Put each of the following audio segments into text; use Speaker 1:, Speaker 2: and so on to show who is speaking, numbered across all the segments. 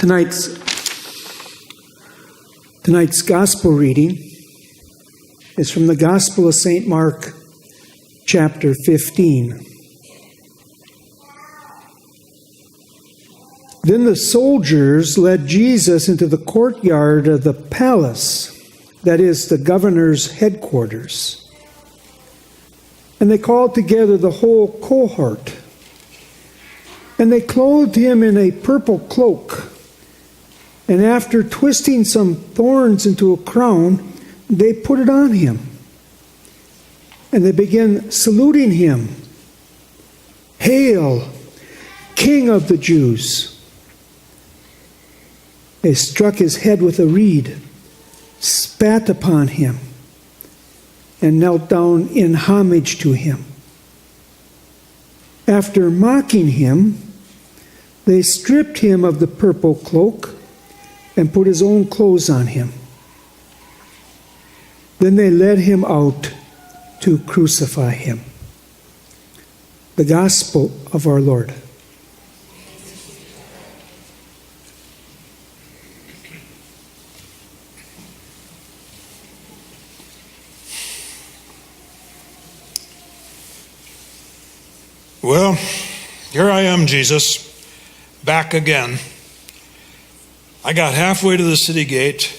Speaker 1: Tonight's gospel reading is from the Gospel of St. Mark, chapter 15. Then the soldiers led Jesus into the courtyard of the palace, that is, the governor's headquarters. And they called together the whole cohort. And they clothed him in a purple cloak. And after twisting some thorns into a crown, they put it on him. And they began saluting him. "Hail, King of the Jews!" They struck his head with a reed, spat upon him, and knelt down in homage to him. After mocking him, they stripped him of the purple cloak and put his own clothes on him. Then they led him out to crucify him. The Gospel of our Lord.
Speaker 2: Well, here I am, Jesus, back again. I got halfway to the city gate,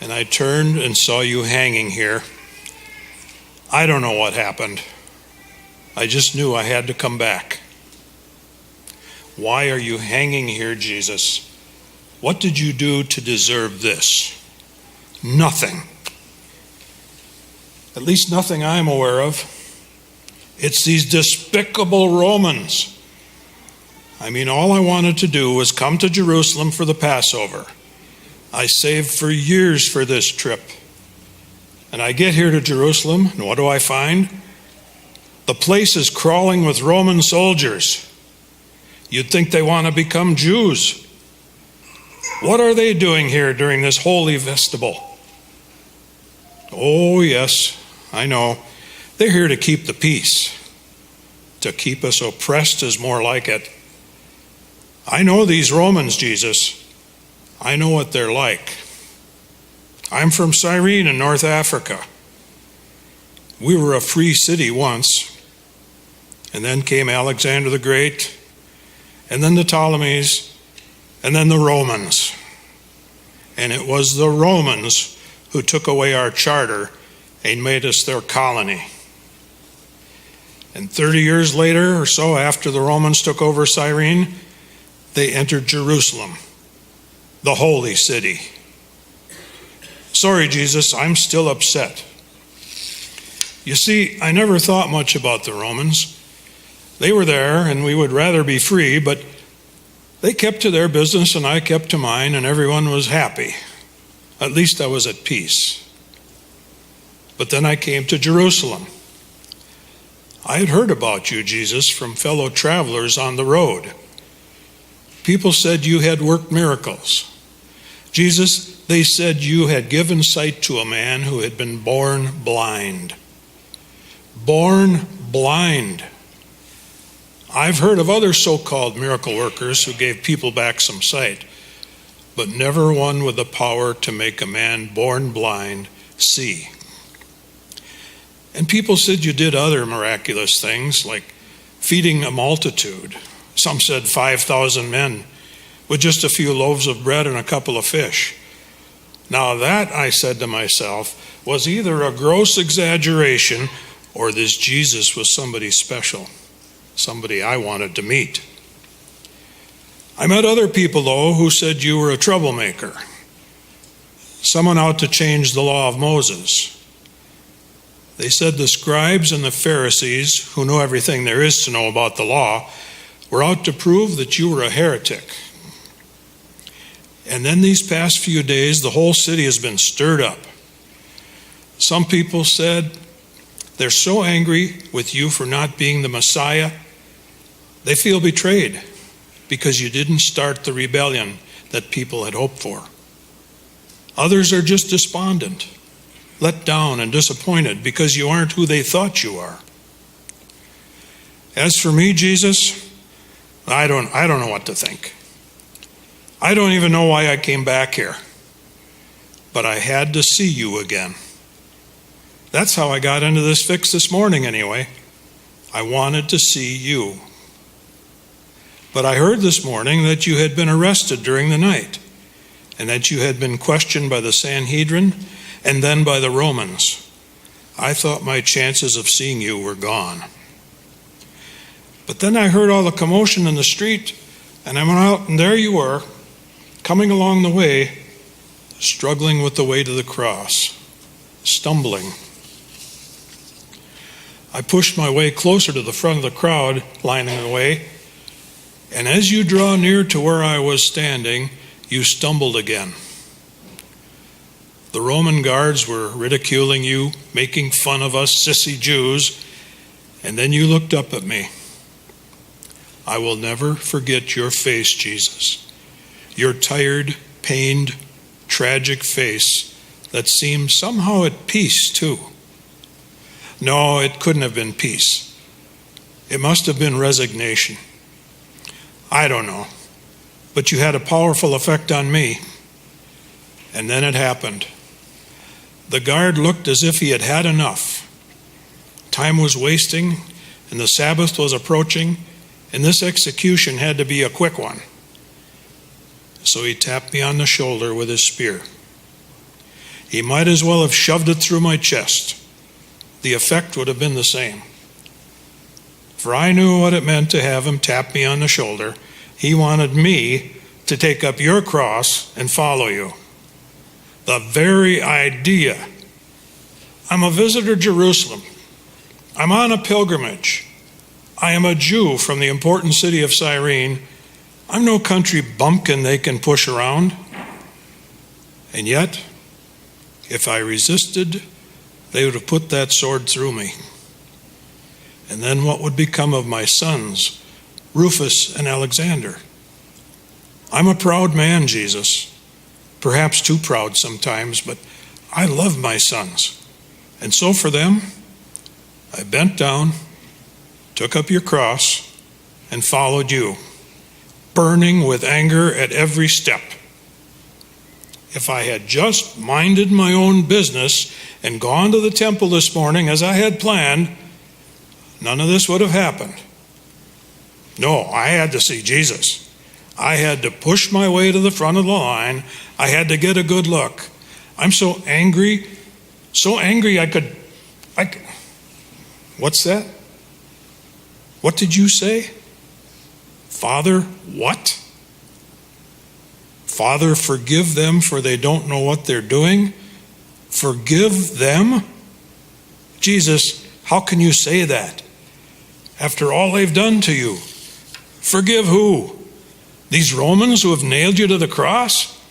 Speaker 2: and I turned and saw you hanging here. I don't know what happened. I just knew I had to come back. Why are you hanging here, Jesus? What did you do to deserve this? Nothing. At least nothing I'm aware of. It's these despicable Romans. I mean, all I wanted to do was come to Jerusalem for the Passover. I saved for years for this trip. And I get here to Jerusalem, and what do I find? The place is crawling with Roman soldiers. You'd think they want to become Jews. What are they doing here during this holy festival? Oh, yes, I know. They're here to keep the peace. To keep us oppressed is more like it. I know these Romans, Jesus. I know what they're like. I'm from Cyrene in North Africa. We were a free city once. And then came Alexander the Great, and then the Ptolemies, and then the Romans. And it was the Romans who took away our charter and made us their colony. And 30 years later or so, after the Romans took over Cyrene, they entered Jerusalem, the holy city. Sorry, Jesus, I'm still upset. You see, I never thought much about the Romans. They were there, and we would rather be free, but they kept to their business, and I kept to mine, and everyone was happy. At least I was at peace. But then I came to Jerusalem. I had heard about you, Jesus, from fellow travelers on the road. People said you had worked miracles. Jesus, they said you had given sight to a man who had been born blind. Born blind. I've heard of other so-called miracle workers who gave people back some sight, but never one with the power to make a man born blind see. And people said you did other miraculous things, like feeding a multitude. Some said 5,000 men with just a few loaves of bread and a couple of fish. Now that, I said to myself, was either a gross exaggeration or this Jesus was somebody special, somebody I wanted to meet. I met other people, though, who said you were a troublemaker, someone out to change the law of Moses. They said the scribes and the Pharisees, who know everything there is to know about the law, were out to prove that you were a heretic. And then these past few days, the whole city has been stirred up. Some people said they're so angry with you for not being the Messiah, they feel betrayed because you didn't start the rebellion that people had hoped for. Others are just despondent, let down and disappointed because you aren't who they thought you are. As for me, Jesus, I don't know what to think. I don't even know why I came back here, but I had to see you again. That's how I got into this fix this morning anyway. I wanted to see you. But I heard this morning that you had been arrested during the night, and that you had been questioned by the Sanhedrin and then by the Romans. I thought my chances of seeing you were gone. But then I heard all the commotion in the street, and I went out, and there you were, coming along the way, struggling with the way to the cross, stumbling. I pushed my way closer to the front of the crowd lining the way, and as you draw near to where I was standing, you stumbled again. The Roman guards were ridiculing you, making fun of us sissy Jews, and then you looked up at me. I will never forget your face, Jesus. Your tired, pained, tragic face that seemed somehow at peace, too. No, it couldn't have been peace. It must have been resignation. I don't know. But you had a powerful effect on me. And then it happened. The guard looked as if he had had enough. Time was wasting, and the Sabbath was approaching, and this execution had to be a quick one. So he tapped me on the shoulder with his spear. He might as well have shoved it through my chest. The effect would have been the same. For I knew what it meant to have him tap me on the shoulder. He wanted me to take up your cross and follow you. The very idea. I'm a visitor to Jerusalem. I'm on a pilgrimage. I am a Jew from the important city of Cyrene. I'm no country bumpkin they can push around. And yet, if I resisted, they would have put that sword through me. And then what would become of my sons, Rufus and Alexander? I'm a proud man, Jesus. Perhaps too proud sometimes, but I love my sons. And so for them, I bent down, took up your cross, and followed you, burning with anger at every step. If I had just minded my own business and gone to the temple this morning as I had planned, none of this would have happened. No, I had to see Jesus. I had to push my way to the front of the line. I had to get a good look. I'm so angry I could. What's that? What did you say? Father, what? Father, forgive them, for they don't know what they're doing. Forgive them? Jesus, how can you say that? After all they've done to you. Forgive who? These Romans who have nailed you to the cross?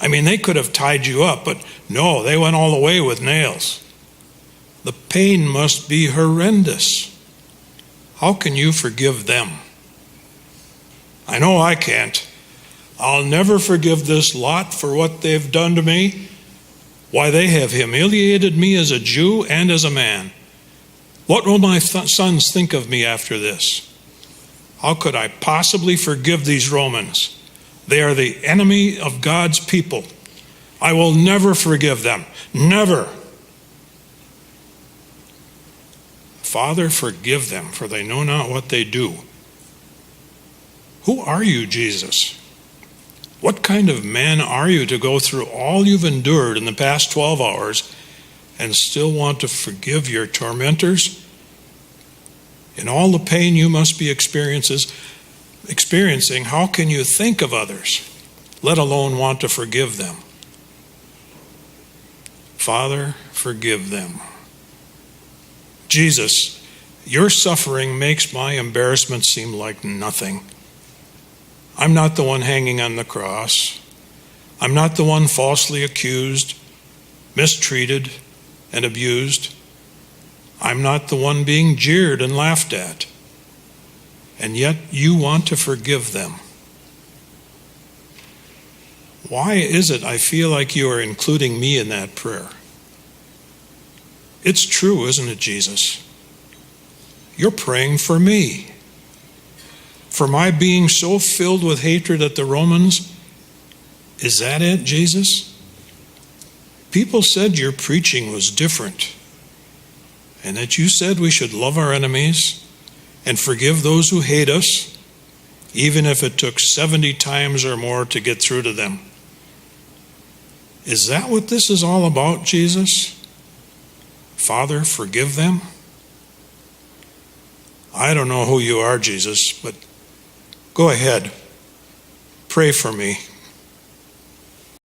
Speaker 2: I mean, they could have tied you up, but no, they went all the way with nails. The pain must be horrendous. How can you forgive them? I know I can't. I'll never forgive this lot for what they've done to me. Why, they have humiliated me as a Jew and as a man. What will my sons think of me after this? How could I possibly forgive these Romans? They are the enemy of God's people. I will never forgive them. Never. Father, forgive them, for they know not what they do. Who are you, Jesus? What kind of man are you to go through all you've endured in the past 12 hours and still want to forgive your tormentors? In all the pain you must be experiencing, how can you think of others, let alone want to forgive them? Father, forgive them. Jesus, your suffering makes my embarrassment seem like nothing. I'm not the one hanging on the cross. I'm not the one falsely accused, mistreated, and abused. I'm not the one being jeered and laughed at. And yet you want to forgive them. Why is it I feel like you are including me in that prayer? It's true, isn't it, Jesus? You're praying for me. For my being so filled with hatred at the Romans Is that it, Jesus? People said your preaching was different, and that you said we should love our enemies and forgive those who hate us, even if it took 70 times or more to get through to them. Is that what this is all about, Jesus? Father, forgive them? I don't know who you are, Jesus, but go ahead. Pray for me.